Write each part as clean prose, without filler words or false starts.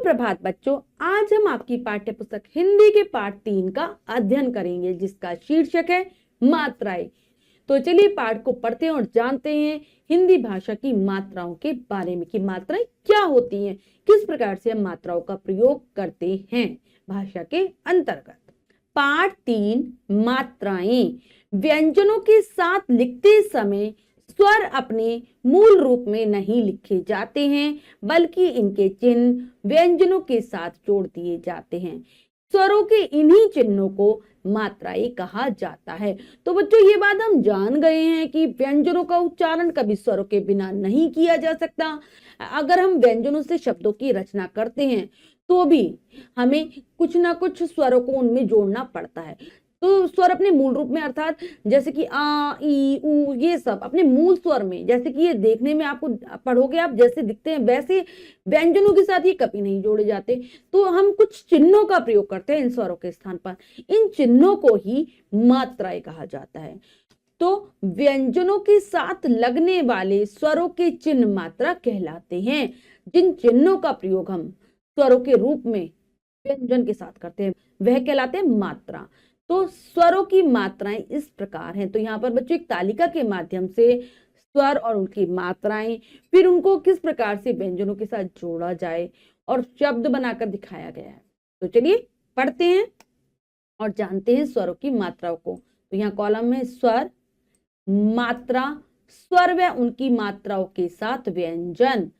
सुप्रभात बच्चों, आज हम आपकी पाठ्य पुस्तक हिंदी के पाठ 3 का अध्ययन करेंगे, जिसका शीर्षक है मात्राएं। तो चलिए पाठ को पढ़ते हैं और जानते हैं हिंदी भाषा की मात्राओं के बारे में कि मात्राएं क्या होती हैं, किस प्रकार से हम मात्राओं का प्रयोग करते हैं भाषा के अंतर्गत। पाठ 3 मात्राएं। व्यंजनों के साथ लिखते समय स्वर अपने मूल रूप में नहीं लिखे जाते हैं, बल्कि इनके चिन्ह व्यंजनों के साथ जोड़ दिए जाते हैं। स्वरों के इन्हीं चिन्हों को मात्राएं कहा जाता है। तो बच्चों, ये बात हम जान गए हैं कि व्यंजनों का उच्चारण कभी स्वरों के बिना नहीं किया जा सकता। अगर हम व्यंजनों से शब्दों की रचना करते हैं तो भी हमें कुछ ना कुछ स्वरों को उनमें जोड़ना पड़ता है। तो स्वर अपने मूल रूप में, अर्थात जैसे कि आ, ई, ऊ, ये सब अपने मूल स्वर में, जैसे कि ये देखने में आपको पढ़ोगे आप जैसे दिखते हैं वैसे व्यंजनों के साथ ये कभी नहीं जोड़े जाते। तो हम कुछ चिन्हों का प्रयोग करते हैं इन स्वरों के स्थान पर। इन चिन्हों को ही मात्राएं कहा जाता है। तो व्यंजनों के साथ लगने वाले स्वरों के चिन्ह मात्रा कहलाते हैं। जिन चिन्हों का प्रयोग हम स्वरों के रूप में व्यंजन के साथ करते हैं वह कहलाते हैं मात्रा। तो स्वरों की मात्राएं इस प्रकार हैं। तो यहाँ पर बच्चों एक तालिका के माध्यम से स्वर और उनकी मात्राएं, फिर उनको किस प्रकार से व्यंजनों के साथ जोड़ा जाए और शब्द बनाकर दिखाया गया है। तो चलिए पढ़ते हैं और जानते हैं स्वरों की मात्राओं को। तो यहाँ कॉलम में स्वर, मात्रा, स्वर व उनकी मात्राओं के साथ व्यंजन,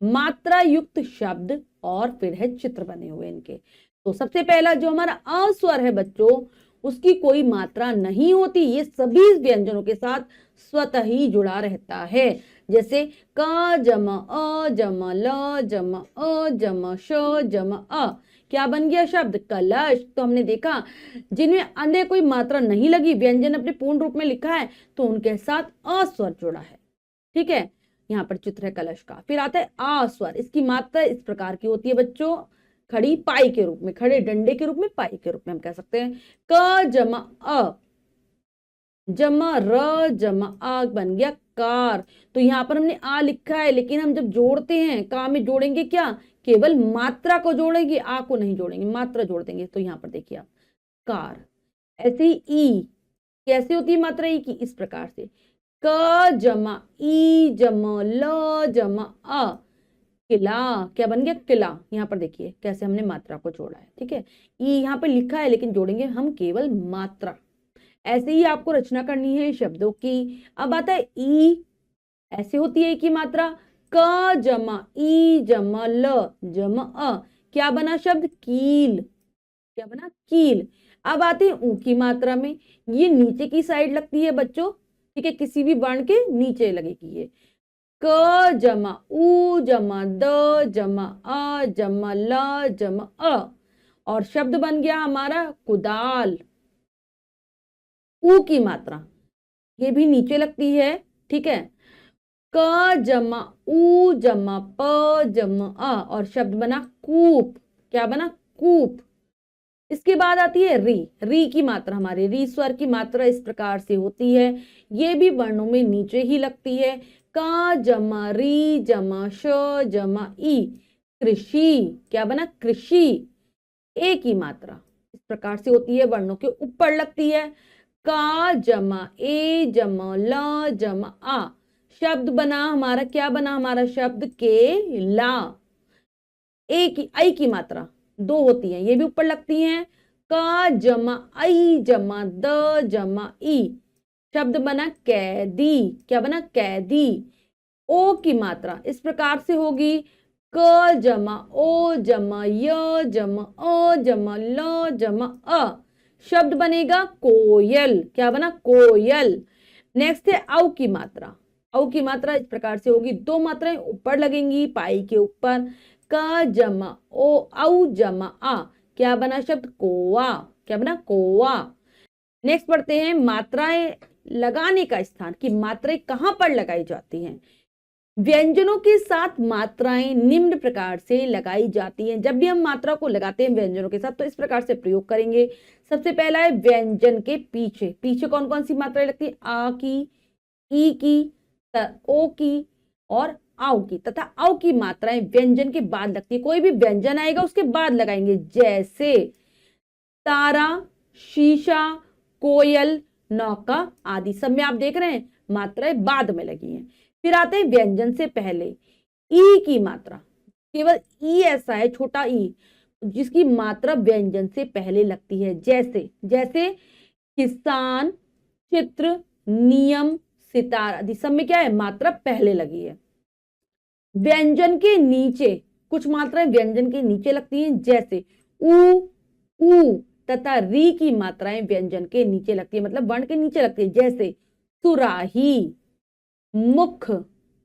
मात्रा युक्त शब्द और फिर है चित्र बने हुए इनके। तो सबसे पहला जो हमारा अस्वर है बच्चों, उसकी कोई मात्रा नहीं होती। ये सभी व्यंजनों के साथ स्वतः ही जुड़ा रहता है। जैसे क जमा अ जमा ल जमा अ जमा श जमा अ, क्या बन गया शब्द कलश। तो हमने देखा जिनमें अन्य कोई मात्रा नहीं लगी, व्यंजन अपने पूर्ण रूप में लिखा है, तो उनके साथ अस्वर जुड़ा है। ठीक है, यहाँ पर चित्र है कलश का। फिर आता है आ स्वर। इसकी मात्रा इस प्रकार की होती है बच्चों, खड़ी पाई के रूप में, खड़े डंडे के रूप में, पाई के रूप में हम कह सकते हैं। क जमा अ जमा र जमा आ बन गया कार। तो यहाँ पर हमने आ लिखा है, लेकिन हम जब जोड़ते हैं का में जोड़ेंगे क्या, केवल मात्रा को जोड़ेंगे, आ को नहीं जोड़ेंगे, मात्रा जोड़ देंगे। तो यहाँ पर देखिए आप कार। ऐसे ही ई, कैसे होती है मात्रा ई की, इस प्रकार से क जमा ई जमा ल जमा आ, किला। क्या बन गया किला। यहाँ पर देखिए कैसे हमने मात्रा को जोड़ा है। ठीक है, ई यहाँ पर लिखा है लेकिन जोड़ेंगे हम केवल मात्रा। ऐसे ही आपको रचना करनी है शब्दों की। अब आता है ई, ऐसे होती है ई की मात्रा क जमा ई जमा ल जमा अ, क्या बना शब्द कील। क्या बना कील। अब आते हैं ऊ की मात्रा में। ये नीचे की साइड लगती है बच्चों। ठीक है, किसी भी वर्ण के नीचे लगेगी ये। क जमा ऊ जमा द जमा अ जमा ल जमा अ, और शब्द बन गया हमारा कुदाल। ऊ की मात्रा ये भी नीचे लगती है। ठीक है, क जमा ऊ जमा प जमा अ, और शब्द बना कूप। क्या बना कूप। इसके बाद आती है री। री की मात्रा, हमारे री स्वर की मात्रा इस प्रकार से होती है। ये भी वर्णों में नीचे ही लगती है। का जमा री जमा श जमा ई, कृषि। क्या बना कृषि। ए की मात्रा इस प्रकार से होती है, वर्णों के ऊपर लगती है। का जमा ए जमा ल जमा आ, शब्द बना हमारा, क्या बना हमारा शब्द केला। ए की आई की मात्रा दो होती है, ये भी ऊपर लगती हैं। का जमा आई जमा द जमा ई, शब्द बना कैदी। क्या बना कैदी। ओ की मात्रा इस प्रकार से होगी क जमा ओ जमा य जमा अ जमा ल जमा अ, शब्द बनेगा कोयल। क्या बना कोयल। नेक्स्ट है औ की मात्रा। औ की मात्रा इस प्रकार से होगी, दो मात्राएं ऊपर लगेंगी पाई के ऊपर। का जमा ओ औ जमा आ, क्या बना शब्द कोवा। क्या बना कोवा। नेक्स्ट पढ़ते हैं मात्राएं लगाने का स्थान, कि मात्राएं कहां पर लगाई जाती हैं। व्यंजनों के साथ मात्राएं निम्न प्रकार से लगाई जाती हैं। जब भी हम मात्रा को लगाते हैं व्यंजनों के साथ तो इस प्रकार से प्रयोग करेंगे। सबसे पहला है व्यंजन के पीछे। पीछे कौन कौन सी मात्राएं लगती है, आ की, ई की, ओ की और आव की तथा आव की मात्राएं व्यंजन के बाद लगती है। कोई भी व्यंजन आएगा उसके बाद लगाएंगे, जैसे तारा, शीशा, कोयल, नौका आदि। सब में आप देख रहे हैं मात्राएं बाद में लगी हैं। फिर आते हैं व्यंजन से पहले ई की मात्रा। केवल ई ऐसा है, छोटा ई, जिसकी मात्रा व्यंजन से पहले लगती है, जैसे जैसे किसान, चित्र, नियम, सितारा आदि। सब में क्या है, मात्रा पहले लगी है। व्यंजन के नीचे कुछ मात्राएं व्यंजन के नीचे लगती हैं, जैसे ऊ तथा री की मात्राएं व्यंजन के नीचे लगती है, मतलब वर्ण के नीचे लगती है, जैसे सुराही, मुख,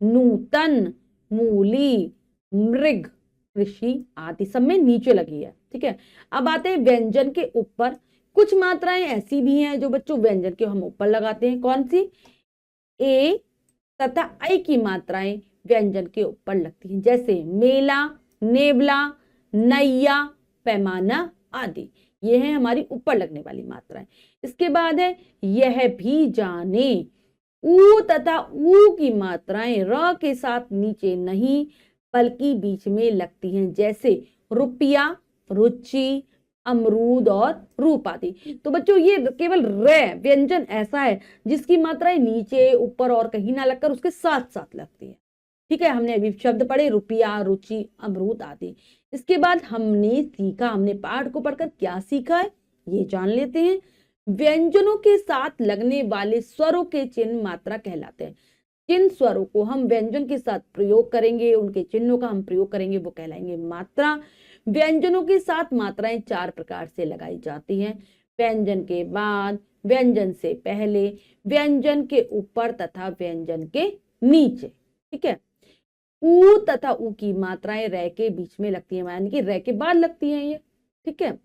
नूतन, मूली, मृग, ऋषि आदि। सब में नीचे लगी है। ठीक है, अब आते हैं व्यंजन के ऊपर। कुछ मात्राएं ऐसी भी हैं जो बच्चों व्यंजन के हम ऊपर लगाते हैं। कौन सी? ए तथा आई की मात्राएं व्यंजन के ऊपर लगती हैं, जैसे मेला, नेवला, नैया, पैमाना आदि। ये है हमारी ऊपर लगने वाली मात्राएं। इसके बाद है यह भी जाने। ऊ तथा ऊ की मात्राएं र के साथ नीचे नहीं बल्कि बीच में लगती हैं, जैसे रुपया, रुचि, अमरूद और रूप आदि। तो बच्चों ये केवल रे व्यंजन ऐसा है जिसकी मात्राएं नीचे, ऊपर और कहीं ना लगकर उसके साथ साथ लगती है। ठीक है, हमने अभी शब्द पढ़े रुपया, रुचि, अमरूद आदि। इसके बाद हमने सीखा, हमने पाठ को पढ़कर क्या सीखा है ये जान लेते हैं। व्यंजनों के साथ लगने वाले स्वरों के चिन्ह मात्रा कहलाते हैं। जिन स्वरों को हम व्यंजन के साथ प्रयोग करेंगे, उनके चिन्हों का हम प्रयोग करेंगे, वो कहलाएंगे मात्रा। व्यंजनों के साथ मात्राएं चार प्रकार से लगाई जाती हैं: व्यंजन के बाद, व्यंजन से पहले, व्यंजन के ऊपर तथा व्यंजन के नीचे। ठीक है, ऊ तथा ऊ की मात्राएं रै के बीच में लगती हैं, यानी कि रै के बाद लगती हैं ये। ठीक है,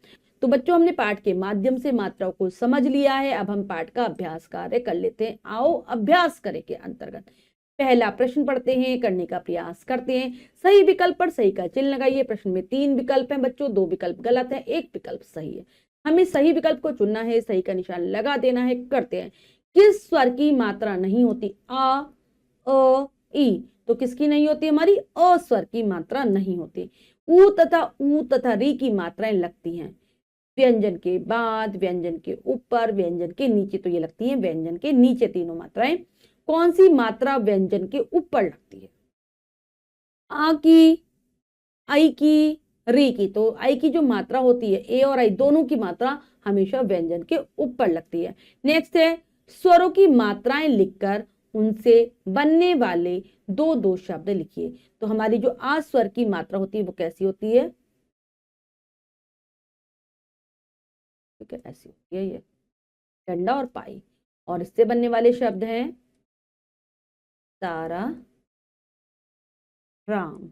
तो बच्चों हमने पाठ के माध्यम से मात्राओं को समझ लिया है। अब हम पाठ का अभ्यास कार्य कर लेते हैं। आओ अभ्यास करें के अंतर्गत पहला प्रश्न पढ़ते हैं, करने का प्रयास करते हैं। सही विकल्प पर सही का चिन्ह लगाइए। प्रश्न में 3 विकल्प हैं बच्चों, 2 विकल्प गलत है, 1 विकल्प सही है। हमें सही विकल्प को चुनना है, सही का निशान लगा देना है। करते हैं। किस स्वर की मात्रा नहीं होती? आ, ई। तो किसकी नहीं होती? हमारी अ स्वर की मात्रा नहीं होती। ऊ तथा री की मात्राएं लगती हैं व्यंजन के बाद, व्यंजन के ऊपर, व्यंजन के नीचे। तो ये लगती हैं व्यंजन के नीचे तीनों मात्राएं। कौन सी मात्रा व्यंजन के ऊपर लगती है? आ की, आई की, री की। तो आई की जो मात्रा होती है, ए और आई दोनों की मात्रा हमेशा व्यंजन के ऊपर लगती है। नेक्स्ट है स्वरों की मात्राएं लिखकर उनसे बनने वाले दो दो शब्द लिखिए। तो हमारी जो आ स्वर की मात्रा होती है वो कैसी होती है? ठीक है, ऐसी होती है ये, डंडा और पाई। और इससे बनने वाले शब्द हैं तारा, राम।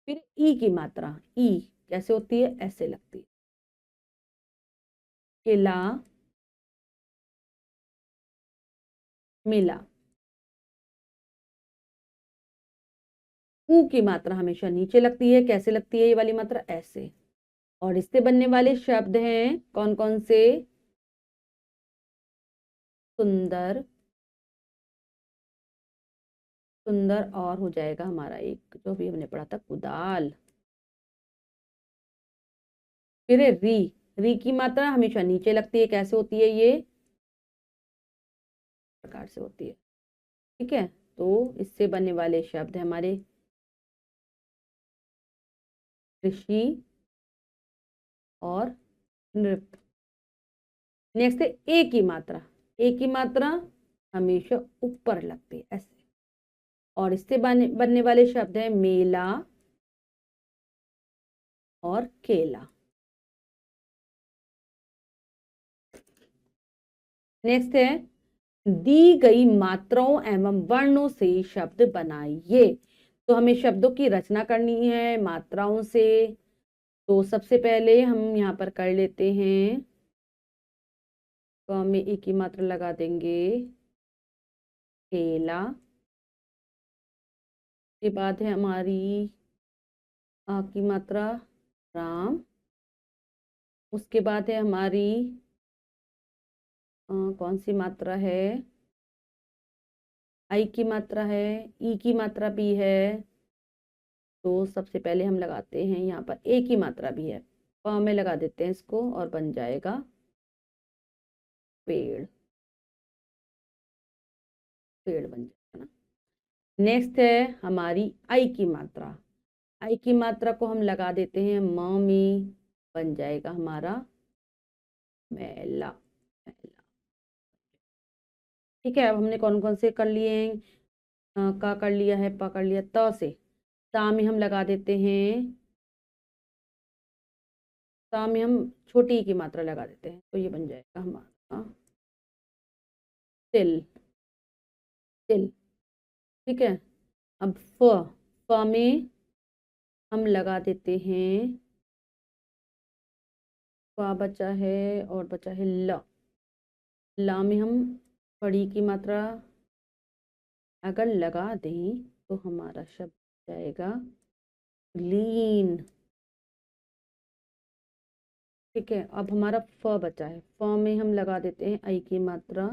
फिर ई की मात्रा, ई कैसे होती है? ऐसे लगती है, किला, मिला। ऊ की मात्रा हमेशा नीचे लगती है, कैसे लगती है ये वाली मात्रा? ऐसे। और इससे बनने वाले शब्द हैं कौन कौन से? सुंदर, सुंदर, और हो जाएगा हमारा एक जो भी हमने पढ़ा था कुदाल। फिर है री। री की मात्रा हमेशा नीचे लगती है, कैसे होती है ये? प्रकार से होती है। ठीक है, तो इससे बनने वाले शब्द है हमारे ऋषि और नृत्य। नेक्स्ट है ए की मात्रा। ए की मात्रा हमेशा ऊपर लगती है, ऐसे। और इससे बनने वाले शब्द है मेला और केला। नेक्स्ट है दी गई मात्राओं एवं वर्णों से शब्द बनाइए। तो हमें शब्दों की रचना करनी है मात्राओं से। तो सबसे पहले हम यहाँ पर कर लेते हैं, तो हमें ए की मात्रा लगा देंगे केला। के बाद है हमारी आ की मात्रा राम। उसके बाद है हमारी कौन सी मात्रा है? आई की मात्रा है, ई की मात्रा भी है, तो सबसे पहले हम लगाते हैं यहाँ पर ए की मात्रा भी है, प में लगा देते हैं इसको और बन जाएगा पेड़, पेड़ बन जाएगा ना। नेक्स्ट है हमारी आई की मात्रा, आई की मात्रा को हम लगा देते हैं म में, बन जाएगा हमारा मेला, मेला। ठीक है, अब हमने कौन कौन से कर लिए हैं, का कर लिया है, प कर लिया, त से ता में हम लगा देते हैं, ता में हम छोटी ई की मात्रा लगा देते हैं, तो ये बन जाएगा हमारा तिल, तिल। ठीक है, अब फ में हम लगा देते हैं, फ बचा है और बचा है ल, ला में हम बड़ी की मात्रा अगर लगा दें तो हमारा शब्द जाएगा लीन। ठीक है, अब हमारा फ बचा है, फ में हम लगा देते हैं आई की मात्रा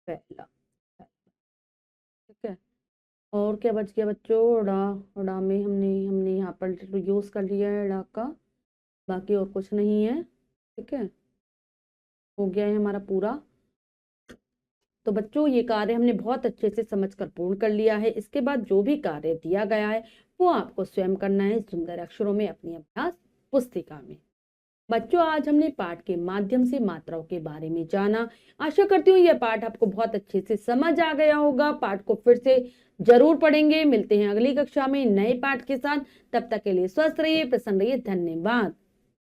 पहला। ठीक है, और क्या बच गया बच्चों, ड़ा, ड़ा में हमने हमने यहाँ पर यूज कर लिया है ड़ा का, बाकी और कुछ नहीं है। ठीक है, हो गया है हमारा पूरा। तो बच्चों ये कार्य हमने बहुत अच्छे से समझकर पूर्ण कर लिया है। इसके बाद जो भी कार्य दिया गया है वो आपको स्वयं करना है सुंदर अक्षरों में अपनी अभ्यास पुस्तिका में। बच्चों आज हमने पाठ के माध्यम से मात्राओं के बारे में जाना। आशा करती हूँ यह पाठ आपको बहुत अच्छे से समझ आ गया होगा। पाठ को फिर से जरूर पढ़ेंगे। मिलते हैं अगली कक्षा में नए पाठ के साथ। तब तक के लिए स्वस्थ रहिए, प्रसन्न रहिए। धन्यवाद।